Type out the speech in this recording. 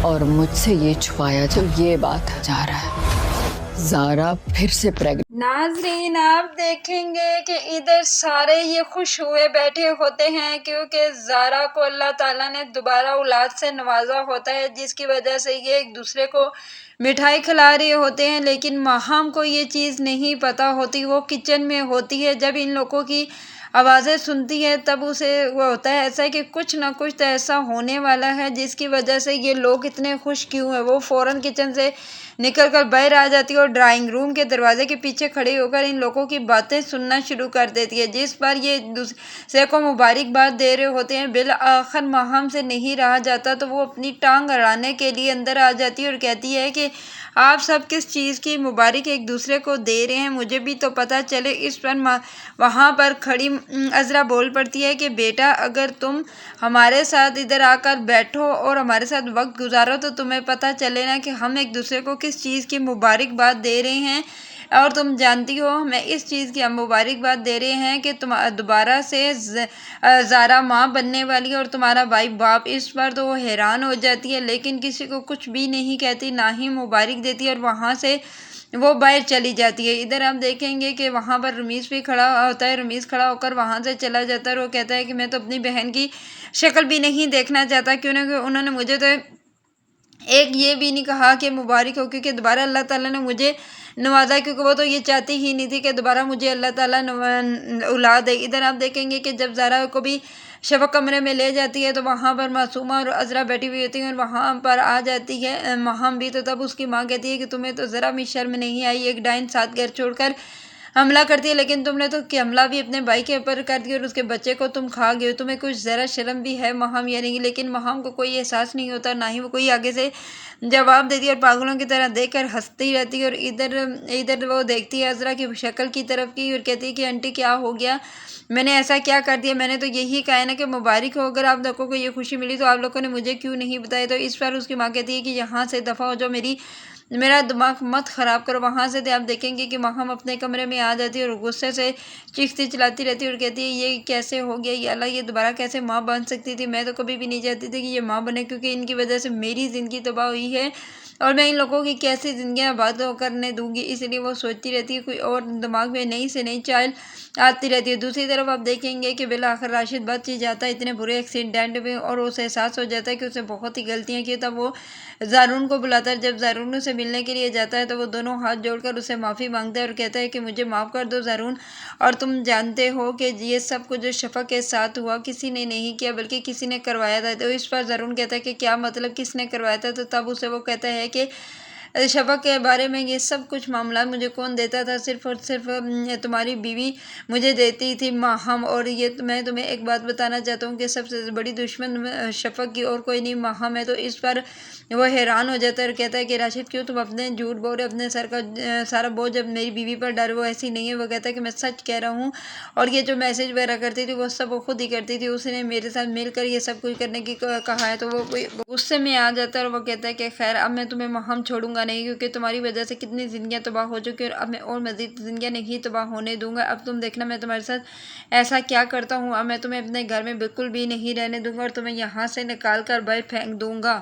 اور مجھ سے یہ چھپایا جو یہ بات جا رہا ہے زارا پھر سے پریگننٹ۔ ناظرین آپ دیکھیں گے کہ ادھر سارے یہ خوش ہوئے بیٹھے ہوتے ہیں کیونکہ زارا کو اللہ تعالیٰ نے دوبارہ اولاد سے نوازا ہوتا ہے، جس کی وجہ سے یہ ایک دوسرے کو مٹھائی کھلا رہے ہوتے ہیں، لیکن ماہام کو یہ چیز نہیں پتہ ہوتی۔ وہ کچن میں ہوتی ہے، جب ان لوگوں کی آوازیں سنتی ہے تب اسے وہ ہوتا ہے ایسا کہ کچھ نہ کچھ تو ایسا ہونے والا ہے جس کی وجہ سے یہ لوگ اتنے خوش کیوں ہیں۔ وہ فوراً کچن سے نکل کر باہر آ جاتی ہے اور ڈرائنگ روم کے دروازے کے پیچھے کھڑی ہو کر ان لوگوں کی باتیں سننا شروع کر دیتی ہے، جس پر یہ ایک دوسرے کو مبارکباد دے رہے ہوتے ہیں۔ بالآخر ماہام سے نہیں رہا جاتا تو وہ اپنی ٹانگ اڑانے کے لیے اندر آ جاتی ہے اور کہتی ہے کہ آپ سب کس چیز کی مبارک ایک دوسرے کو دے رہے ہیں، مجھے بھی تو پتہ چلے۔ اس پر وہاں پر کھڑی عذرا بول پڑتی ہے کہ بیٹا اگر تم ہمارے ساتھ ادھر آ کر بیٹھو اور ہمارے ساتھ وقت گزارو تو تمہیں پتہ چلے نا کہ ہم ایک دوسرے کو کس چیز کی مبارکباد دے رہے ہیں، اور تم جانتی ہو ہمیں اس چیز کی ہم مبارکباد دے رہے ہیں کہ تم دوبارہ سے زارا ماں بننے والی ہے اور تمہارا بھائی باپ۔ اس پر تو وہ حیران ہو جاتی ہے لیکن کسی کو کچھ بھی نہیں کہتی، نہ ہی مبارک دیتی اور وہاں سے وہ باہر چلی جاتی ہے۔ ادھر آپ دیکھیں گے کہ وہاں پر رمیز بھی کھڑا ہوتا ہے، رمیز کھڑا ہو کر وہاں سے چلا جاتا ہے اور وہ کہتا ہے کہ میں تو اپنی بہن کی شکل بھی نہیں دیکھنا چاہتا، کیونکہ انہوں نے مجھے تو ایک یہ بھی نہیں کہا کہ مبارک ہو، کیونکہ دوبارہ اللہ تعالیٰ نے مجھے نوازا، کیونکہ وہ تو یہ چاہتی ہی نہیں تھی کہ دوبارہ مجھے اللہ تعالیٰ اولاد دے۔ ادھر آپ دیکھیں گے کہ جب زارا کو بھی شفق کمرے میں لے جاتی ہے تو وہاں پر معصومہ اور عذرا بیٹھی ہوئی ہوتی ہیں اور وہاں پر آ جاتی ہے ماہام بھی، تو تب اس کی ماں کہتی ہے کہ تمہیں تو ذرا بھی شرم نہیں آئی، ایک ڈائن ساتھ گھر چھوڑ کر حملہ کرتی ہے، لیکن تم نے تو حملہ بھی اپنے بھائی کے اوپر کر دیا اور اس کے بچے کو تم کھا گئے ہو، تمہیں کچھ ذرا شرم بھی ہے ماہام یا نہیں؟ لیکن ماہام کو کوئی احساس نہیں ہوتا، نہ ہی وہ کوئی آگے سے جواب دیتی ہے اور پاگلوں کی طرح دیکھ کر ہنستی رہتی ہے۔ اور ادھر وہ دیکھتی ہے عذرا کی شکل کی طرف کی اور کہتی ہے کہ آنٹی کیا ہو گیا، میں نے ایسا کیا کر دیا؟ میں نے تو یہی کہا ہے نا کہ مبارک ہو، اگر آپ لوگوں کو یہ خوشی ملی تو آپ لوگوں نے مجھے کیوں نہیں بتایا؟ تو اس پر اس کی ماں کہتی ہے کہ یہاں سے دفع ہو جاؤ، میرا دماغ مت خراب کرو۔ وہاں سے آپ دیکھیں گے کہ ماہام اپنے کمرے میں آ جاتی ہے اور غصے سے چیختی چلاتی رہتی ہے اور کہتی ہے یہ کیسے ہو گیا، یا اللہ یہ دوبارہ کیسے ماں بن سکتی تھی؟ میں تو کبھی بھی نہیں چاہتی تھی کہ یہ ماں بنے، کیونکہ ان کی وجہ سے میری زندگی تباہ ہوئی ہے اور میں ان لوگوں کی کیسی زندگیاں آباد کرنے دوں گی۔ اس لیے وہ سوچتی رہتی ہے، کوئی اور دماغ میں نئی سے نئی چال آتی رہتی ہے۔ دوسری طرف آپ دیکھیں گے کہ بالآخر راشد بچ ہی جاتا ہے اتنے برے ایکسیڈنٹ میں، اور اسے احساس ہو جاتا ہے کہ اسے بہت ہی غلطیاں کی، تب وہ زارون کو بلاتا ہے۔ جب زارون سے ملنے کے لیے جاتا ہے تو وہ دونوں ہاتھ جوڑ کر اسے معافی مانگتا ہے اور کہتا ہے کہ مجھے معاف کر دو زارون، اور تم جانتے ہو کہ یہ سب کچھ جو شفق کے ساتھ ہوا کسی نے نہیں کیا بلکہ کسی نے کروایا تھا۔ تو اس پر زارون کہتا ہے کہ کیا مطلب کس نے کروایا تھا؟ تو تب اسے وہ کہتا ہے کہ شفق کے بارے میں یہ سب کچھ معاملات مجھے کون دیتا تھا؟ صرف اور صرف تمہاری بیوی مجھے دیتی تھی ماہام، اور یہ میں تمہیں ایک بات بتانا چاہتا ہوں کہ سب سے بڑی دشمن شفق کی اور کوئی نہیں ماہام ہے۔ تو اس پر وہ حیران ہو جاتا ہے اور کہتا ہے کہ راشد کیوں تم اپنے جھوٹ بول رہے، اپنے سر کا سارا بوجھ اب میری بیوی پر ڈال۔ وہ ایسی نہیں ہے، وہ کہتا ہے کہ میں سچ کہہ رہا ہوں، اور یہ جو میسج وغیرہ کرتی تھی وہ سب وہ خود ہی کرتی تھی، اس نے میرے ساتھ مل کر یہ سب کچھ کرنے کی کہا ہے۔ تو وہ غصے میں آ جاتا ہے اور وہ کہتا ہے کہ خیر اب میں تمہیں ماہام چھوڑوں گا نہیں، کیونکہ تمہاری وجہ سے کتنی زندگیاں تباہ ہو چکی ہیں اور اب میں اور مزید زندگیاں نہیں تباہ ہونے دوں گا۔ اب تم دیکھنا میں تمہارے ساتھ ایسا کیا کرتا ہوں، اب میں تمہیں اپنے گھر میں بالکل بھی نہیں رہنے دوں گا اور تمہیں یہاں سے نکال کر باہر پھینک دوں گا۔